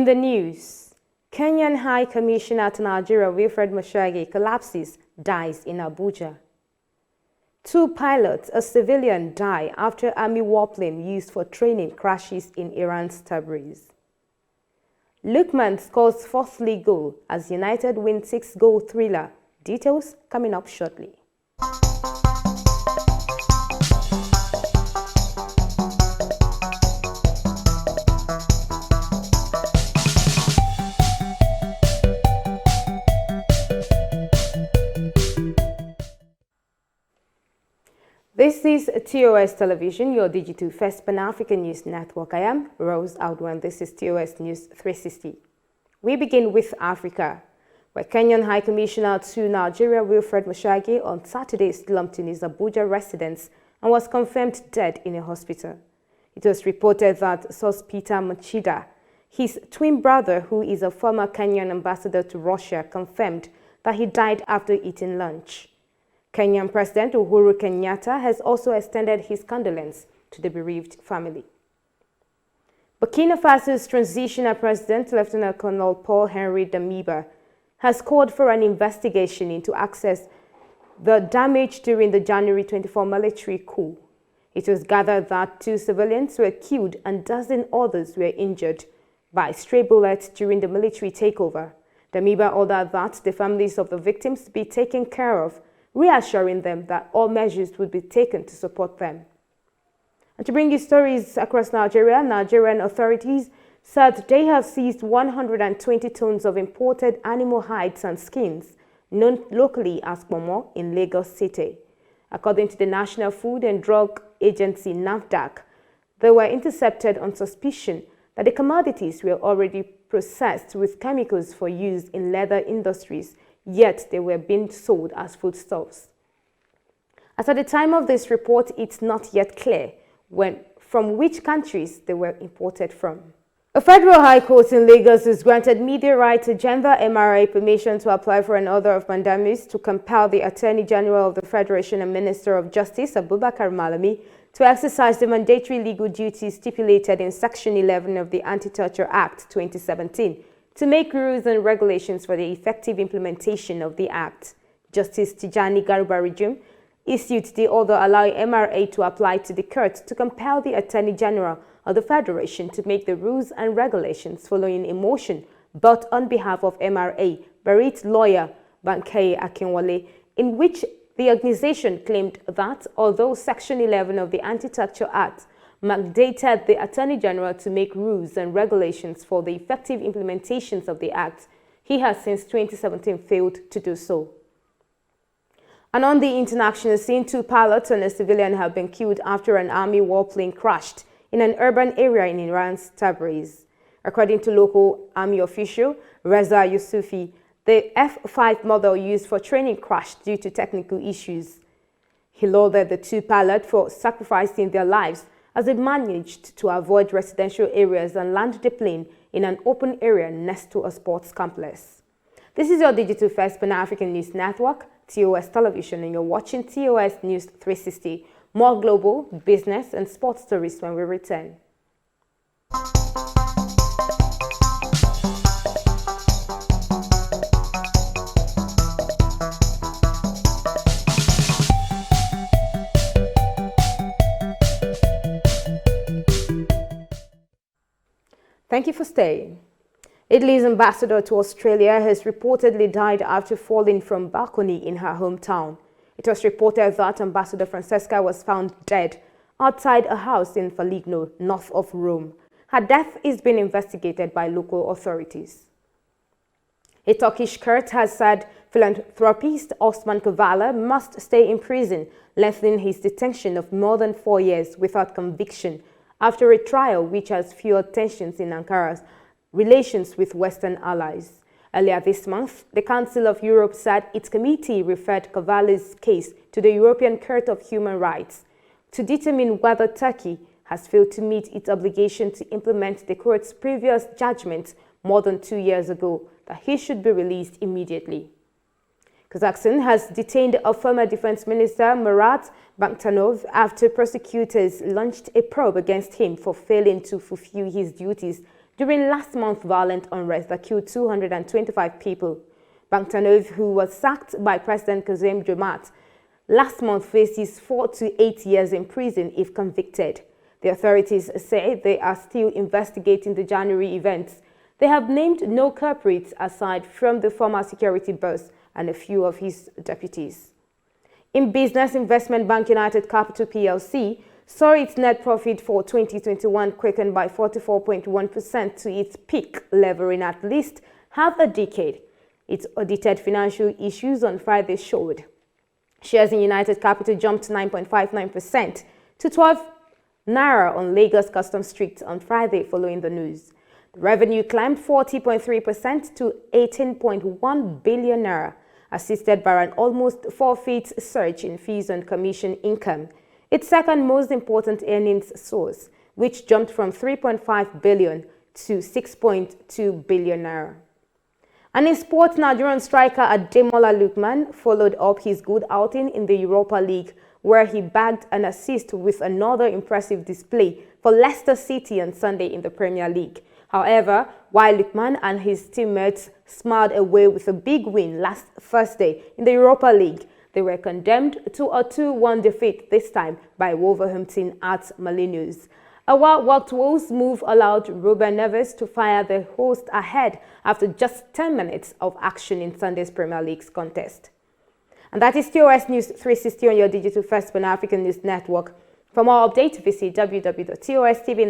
In the news, Kenyan High Commissioner to Nigeria Wilfred Machage collapses, dies in Abuja. 2 pilots, a civilian, die after army warplane used for training crashes in Iran's Tabri. Lookman scores 4th league goal as United win 6-goal thriller. Details coming up shortly. This is TOS Television, your digital first Pan-African news network. I am Rose Outwan. This is TOS News 360. We begin with Africa, where Kenyan High Commissioner to Nigeria Wilfred Machage on Saturday slumped in his Abuja residence and was confirmed dead in a hospital. It was reported that Peter Machida, his twin brother, who is a former Kenyan ambassador to Russia, confirmed that he died after eating lunch. Kenyan President Uhuru Kenyatta has also extended his condolence to the bereaved family. Burkina Faso's transitional president, Lieutenant Colonel Paul Henry Damiba, has called for an investigation into access the damage during the January 24 military coup. It was gathered that 2 civilians were killed and dozen others were injured by stray bullets during the military takeover. Damiba ordered that the families of the victims be taken care of, reassuring them that all measures would be taken to support them. And to bring you stories across Nigeria, Nigerian authorities said they have seized 120 tons of imported animal hides and skins, known locally as Momo, in Lagos City. According to the National Food and Drug Agency, NAFDAC, they were intercepted on suspicion that the commodities were already processed with chemicals for use in leather industries, yet they were being sold as foodstuffs. As at the time of this report, it's not yet clear from which countries they were imported from. A federal high court in Lagos has granted media right to gender MRA permission to apply for an order of mandamus to compel the Attorney General of the Federation and Minister of Justice, Abubakar Malami, to exercise the mandatory legal duties stipulated in Section 11 of the Anti-Torture Act 2017 to make rules and regulations for the effective implementation of the Act. Justice Tijani Garuba issued the order allowing MRA to apply to the court to compel the Attorney General of the Federation to make the rules and regulations following a motion brought on behalf of MRA by its lawyer Bankei Akinwale, in which the organization claimed that although Section 11 of the Anti-Torture Act mandated the Attorney General to make rules and regulations for the effective implementations of the Act, he has since 2017 failed to do so. And on the international scene, 2 pilots and a civilian have been killed after an army warplane crashed in an urban area in Iran's Tabriz. According to local army official Reza Yusufi, the F-5 model used for training crashed due to technical issues. He lauded the 2 pilots for sacrificing their lives as they managed to avoid residential areas and land the plane in an open area next to a sports complex. This is your digital first Pan-African news network, TOS Television, and you're watching TOS News 360. More global, business, and sports stories when we return. Thank you for staying. Italy's ambassador to Australia has reportedly died after falling from balcony in her hometown. It was reported that Ambassador Francesca was found dead outside a house in Foligno, north of Rome. Her death is being investigated by local authorities. A Turkish court has said philanthropist Osman Kavala must stay in prison, lengthening his detention of more than 4 years without conviction after a trial which has fueled tensions in Ankara's relations with Western allies. Earlier this month, the Council of Europe said its committee referred Kavala's case to the European Court of Human Rights to determine whether Turkey has failed to meet its obligation to implement the court's previous judgment more than 2 years ago that he should be released immediately. Kazakhstan has detained a former defense minister, Murat Banktanov, after prosecutors launched a probe against him for failing to fulfill his duties during last month's violent unrest that killed 225 people. Banktanov, who was sacked by President Kazim Jomart last month, faces 4 to 8 years in prison if convicted. The authorities say they are still investigating the January events. They have named no culprits aside from the former security boss and a few of his deputies. In business, investment bank United Capital PLC saw its net profit for 2021 quickened by 44.1% to its peak level in at least half a decade. Its audited financial issues on Friday showed. Shares in United Capital jumped 9.59% to 12 Naira on Lagos Customs Street on Friday following the news. The revenue climbed 40.3% to 18.1 billion Naira, assisted by an almost 4-fold surge in fees and commission income, its second most important earnings source, which jumped from 3.5 billion to 6.2 billion Naira. And in sports, Nigerian striker Ademola Lookman followed up his good outing in the Europa League, where he bagged an assist with another impressive display for Leicester City on Sunday in the Premier League. However, while Lookman and his teammates smiled away with a big win last Thursday in the Europa League, they were condemned to a 2-1 defeat this time by Wolverhampton at Molineux. A well-worked Wolves move allowed Ruben Neves to fire the host ahead after just 10 minutes of action in Sunday's Premier League's contest. And that is TOS News 360 on your digital first Pan-African News Network. For more updates, visit www.TOSTV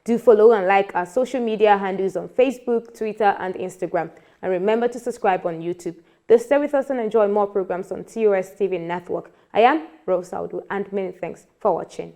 Do follow and like our social media handles on Facebook, Twitter, and Instagram. And remember to subscribe on YouTube. Do stay with us and enjoy more programs on TOS TV Network. I am Rose Audu, and many thanks for watching.